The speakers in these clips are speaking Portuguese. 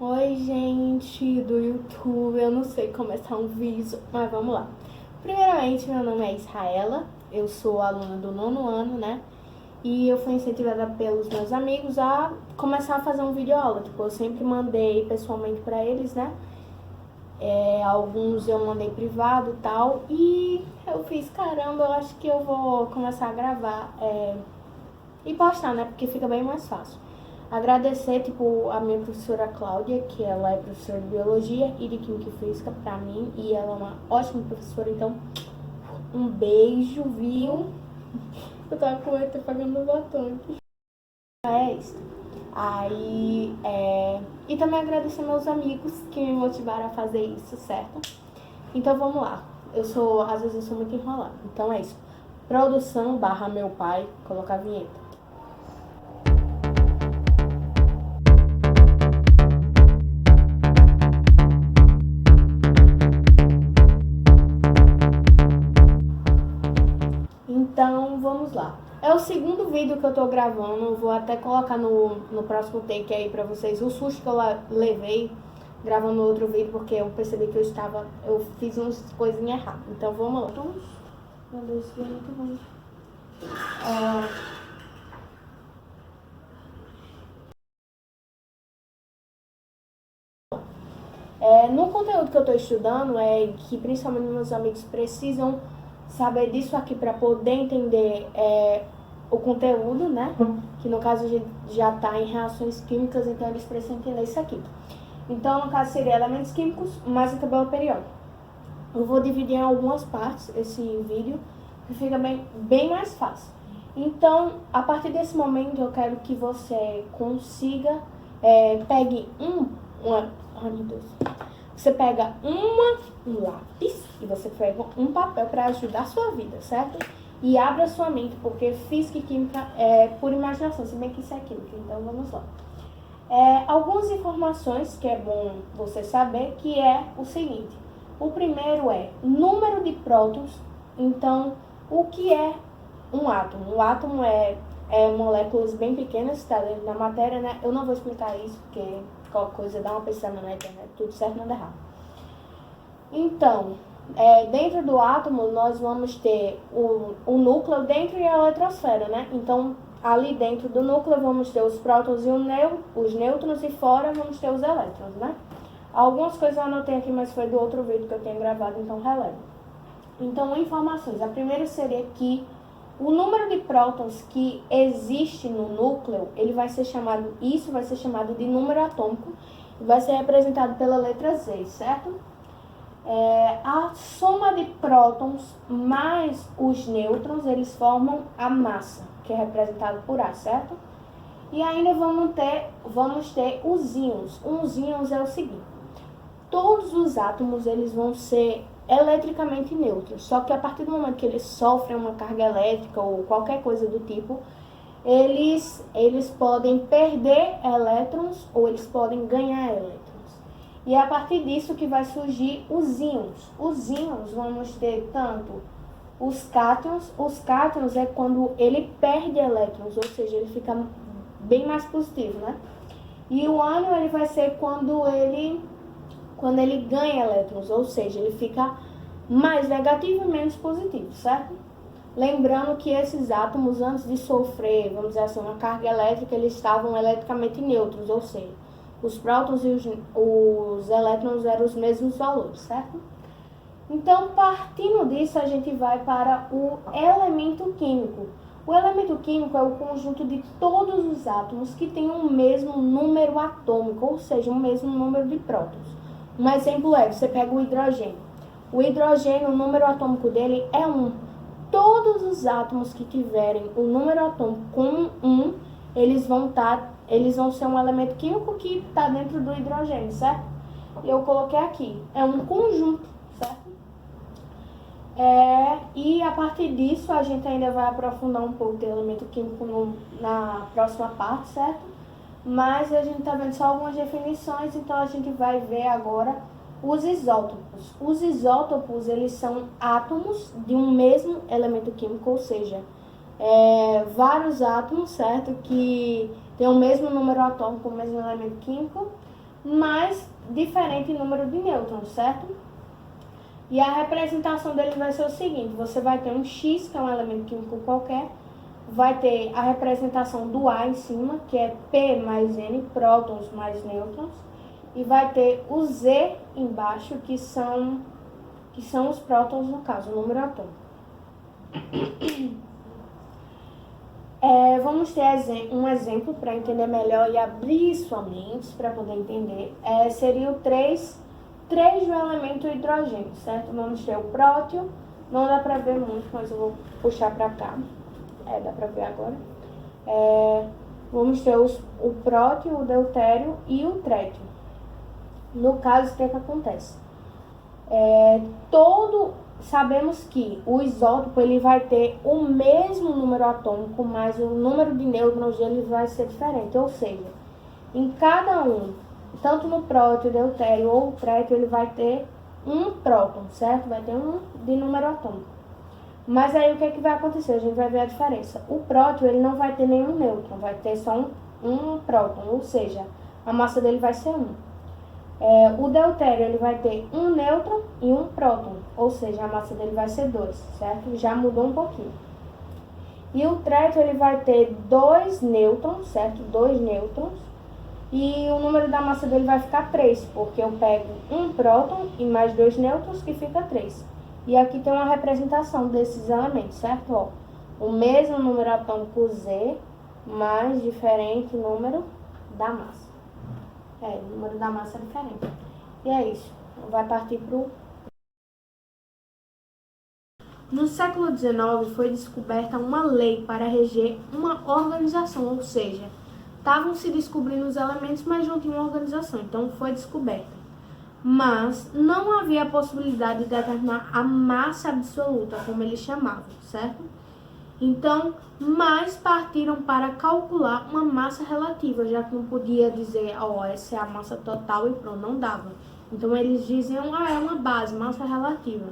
Oi, gente do YouTube, eu não sei começar um vídeo, mas vamos lá. Primeiramente, meu nome é Israela, eu sou aluna do 9º ano, né? E eu fui incentivada pelos meus amigos a começar a fazer um vídeo aula. Tipo, eu sempre mandei pessoalmente pra eles, né? Alguns eu mandei privado e tal. E eu fiz, caramba, eu acho que eu vou começar a gravar e postar, né? Porque fica bem mais fácil. Agradecer, tipo, a minha professora Cláudia, que ela é professora de Biologia e de Química e Física pra mim, e ela é uma ótima professora, então, um beijo, viu? Eu tava com ele pagando o batom aqui. É isso. E também agradecer meus amigos que me motivaram a fazer isso, certo? Então, vamos lá. Às vezes eu sou muito enrolada, então é isso. Produção / meu pai, colocar a vinheta. Então, vamos lá. É o segundo vídeo que eu tô gravando, vou até colocar no próximo take aí pra vocês o susto que eu levei gravando outro vídeo, porque eu percebi que eu fiz umas coisinhas erradas. Então, vamos lá. Meu Deus, isso é muito ruim. No conteúdo que eu tô estudando, que principalmente meus amigos precisam saber disso aqui para poder entender o conteúdo, né? Que no caso já está em reações químicas, então eles precisam entender isso aqui. Então, no caso, seria elementos químicos mais a tabela periódica. Eu vou dividir em algumas partes esse vídeo, que fica bem mais fácil. Então, a partir desse momento, eu quero que você consiga, pegue ai meu Deus. Você pega um lápis e você pega um papel para ajudar a sua vida, certo? E abra sua mente, porque física e química é por imaginação, se bem que isso é química, então vamos lá. Algumas informações que é bom você saber, que é o seguinte. O primeiro é número de prótons. Então, o que é um átomo? Um átomo é moléculas bem pequenas, está dentro da matéria, né? Eu não vou explicar isso, porque qualquer coisa dá uma pesquisada na internet, tudo certo, nada errado. Então, dentro do átomo, nós vamos ter o núcleo dentro e a eletrosfera, né? Então, ali dentro do núcleo vamos ter os prótons e os nêutrons, e fora vamos ter os elétrons, né? Algumas coisas eu anotei aqui, mas foi do outro vídeo que eu tenho gravado, então relevo. Então, informações. A primeira seria que o número de prótons que existe no núcleo, isso vai ser chamado de número atômico, e vai ser representado pela letra Z, certo? A soma de prótons mais os nêutrons, eles formam a massa, que é representada por A, certo? E ainda vamos ter os íons. Os íons é o seguinte: todos os átomos eles vão ser eletricamente neutros, só que a partir do momento que eles sofrem uma carga elétrica ou qualquer coisa do tipo, eles podem perder elétrons ou eles podem ganhar elétrons. E é a partir disso que vai surgir os íons. Os íons vamos ter tanto os cátions. Os cátions é quando ele perde elétrons, ou seja, ele fica bem mais positivo, né? E o ânion ele vai ser quando ele ganha elétrons, ou seja, ele fica mais negativo e menos positivo, certo? Lembrando que esses átomos, antes de sofrer, vamos dizer assim, uma carga elétrica, eles estavam eletricamente neutros, ou seja, os prótons e os elétrons eram os mesmos valores, certo? Então, partindo disso, a gente vai para o elemento químico. O elemento químico é o conjunto de todos os átomos que têm o mesmo número atômico, ou seja, o mesmo número de prótons. Um exemplo você pega o hidrogênio. O hidrogênio, o número atômico dele é 1. Todos os átomos que tiverem o número atômico com 1, eles vão ser um elemento químico que está dentro do hidrogênio, certo? Eu coloquei aqui. É um conjunto, certo? E a partir disso, a gente ainda vai aprofundar um pouco do elemento químico na próxima parte, certo? Mas a gente está vendo só algumas definições, então a gente vai ver agora os isótopos. Os isótopos, eles são átomos de um mesmo elemento químico, ou seja, vários átomos, certo? Que tem o mesmo número atômico, o mesmo elemento químico, mas diferente em número de nêutrons, certo? E a representação dele vai ser o seguinte: você vai ter um X, que é um elemento químico qualquer, vai ter a representação do A em cima, que é P mais N, prótons mais nêutrons, e vai ter o Z embaixo, que são os prótons, no caso, o número atômico. Vamos ter um exemplo para entender melhor e abrir sua mente para poder entender. Seria o 3 do elemento hidrogênio, certo? Vamos ter o prótio, não dá para ver muito, mas eu vou puxar para cá. Dá para ver agora. Vamos ter o prótio, o deutério e o trétio. No caso, o que acontece? Sabemos que o isótopo ele vai ter o mesmo número atômico, mas o número de nêutrons dele vai ser diferente. Ou seja, em cada um, tanto no prótio, deutério ou trétio, ele vai ter um próton, certo? Vai ter um de número atômico. Mas aí o que vai acontecer? A gente vai ver a diferença. O prótio ele não vai ter nenhum nêutron, vai ter só um próton, ou seja, a massa dele vai ser 1. O deutério ele vai ter um nêutron e um próton, ou seja, a massa dele vai ser 2, certo? Já mudou um pouquinho. E o trétio ele vai ter 2 nêutrons, certo? 2 nêutrons. E o número da massa dele vai ficar 3, porque eu pego um próton e mais 2 nêutrons, que fica 3. E aqui tem uma representação desses elementos, certo? Ó, o mesmo número atômico Z, mais diferente número da massa. O número da massa é diferente. E é isso. Vai partir para o... No século XIX foi descoberta uma lei para reger uma organização, ou seja, estavam se descobrindo os elementos, mas não tinha uma organização, então foi descoberta. Mas não havia a possibilidade de determinar a massa absoluta, como eles chamavam, certo? Então, mais partiram para calcular uma massa relativa, já que não podia dizer, essa é a massa total e pronto, não dava. Então, eles diziam, é uma base, massa relativa.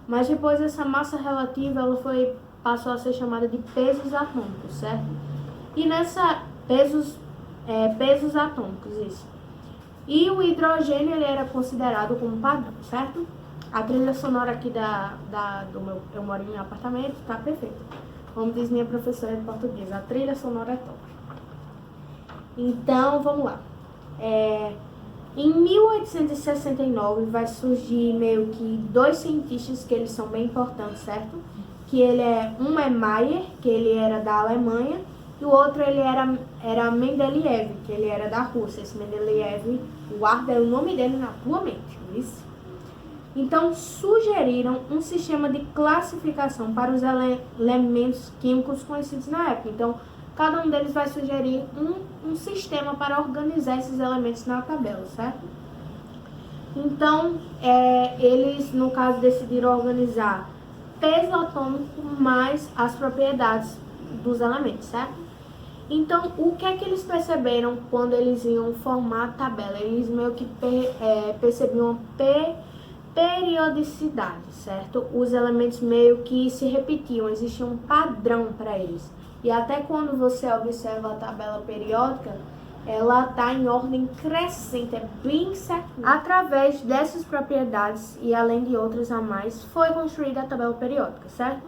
Mas depois essa massa relativa, ela passou a ser chamada de pesos atômicos, certo? E nessa, pesos atômicos, isso. E o hidrogênio, ele era considerado como padrão, certo? A trilha sonora aqui do meu, eu moro em um apartamento, tá perfeito. Como diz minha professora de português, a trilha sonora é top. Então, vamos lá. Em 1869 vai surgir meio que 2 cientistas que eles são bem importantes, certo? Que um é Mayer, que ele era da Alemanha, e o outro ele era Mendeleev, que ele era da Rússia. Esse Mendeleev, guarda o nome dele na tua mente, isso? Então, sugeriram um sistema de classificação para os elementos químicos conhecidos na época. Então, cada um deles vai sugerir um sistema para organizar esses elementos na tabela, certo? Então, eles, no caso, decidiram organizar peso atômico mais as propriedades dos elementos, certo? Então, o que é que eles perceberam quando eles iam formar a tabela? Eles meio que percebiam periodicidade, certo? Os elementos meio que se repetiam, existia um padrão para eles. E até quando você observa a tabela periódica, ela está em ordem crescente, é bem certinho. Através dessas propriedades, e além de outras a mais, foi construída a tabela periódica, certo?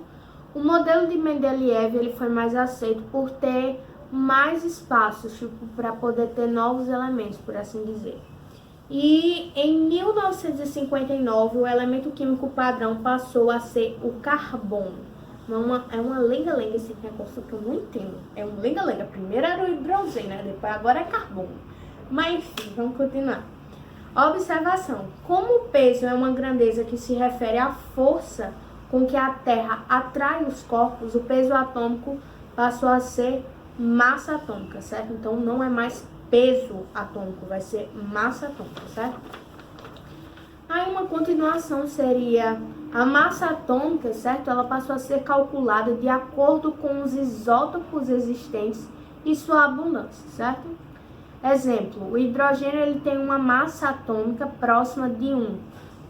O modelo de Mendeleev ele foi mais aceito por ter mais espaços, para poder ter novos elementos, por assim dizer. E em 1959, o elemento químico padrão passou a ser o carbono. É uma lenga-lenga esse negócio que eu não entendo. É um lenga-lenga. Primeiro era o hidrogênio, né? Depois agora é carbono. Mas enfim, vamos continuar. Observação. Como o peso é uma grandeza que se refere à força com que a Terra atrai os corpos, o peso atômico passou a ser massa atômica, certo? Então não é mais peso atômico, vai ser massa atômica, certo? Aí uma continuação seria a massa atômica, certo? Ela passou a ser calculada de acordo com os isótopos existentes e sua abundância, certo? Exemplo, o hidrogênio ele tem uma massa atômica próxima de 1,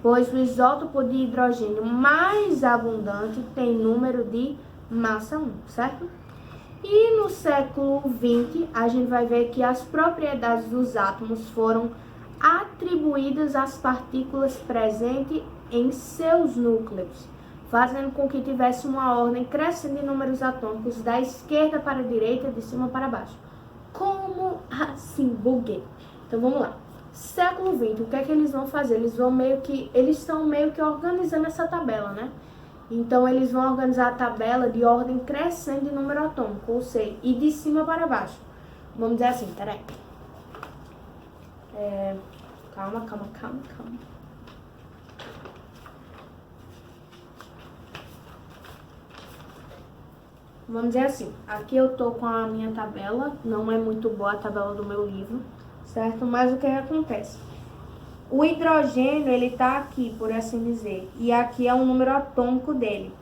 pois o isótopo de hidrogênio mais abundante tem número de massa 1, certo? E no século XX, a gente vai ver que as propriedades dos átomos foram atribuídas às partículas presentes em seus núcleos, fazendo com que tivesse uma ordem crescente de números atômicos da esquerda para a direita, de cima para baixo. Como assim? Buguei. Então vamos lá. Século XX, o que é que eles vão fazer? Eles estão meio que organizando essa tabela, né? Então eles vão organizar a tabela de ordem crescente de número atômico, ou seja, e de cima para baixo. Vamos dizer assim, peraí. Calma. Vamos dizer assim, aqui eu tô com a minha tabela, não é muito boa a tabela do meu livro, certo? Mas o que acontece? O hidrogênio, ele tá aqui, por assim dizer, e aqui é o número atômico dele.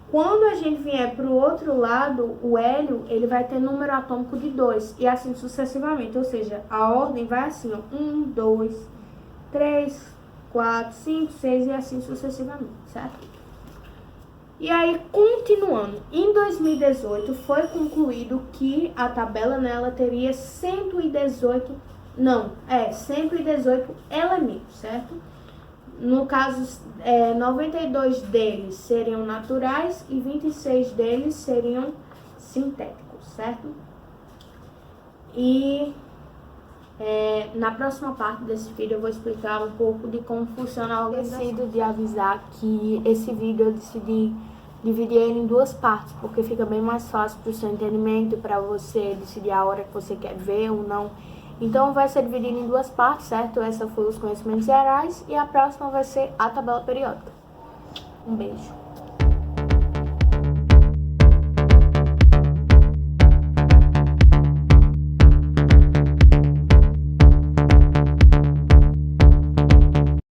Quando a gente vier para o outro lado, o hélio, ele vai ter número atômico de 2, e assim sucessivamente, ou seja, a ordem vai assim, ó, 1, 2, 3, 4, 5, 6 e assim sucessivamente, certo? E aí, continuando, em 2018 foi concluído que a tabela nela teria 118 elementos, certo? No caso, 92 deles seriam naturais e 26 deles seriam sintéticos, certo? E na próxima parte desse vídeo eu vou explicar um pouco de como funciona a organização. Eu decidi de avisar que esse vídeo eu decidi dividir ele em duas partes, porque fica bem mais fácil para o seu entendimento, para você decidir a hora que você quer ver ou não. Então vai ser dividido em duas partes, certo? Essa foi os conhecimentos gerais e a próxima vai ser a tabela periódica. Um beijo.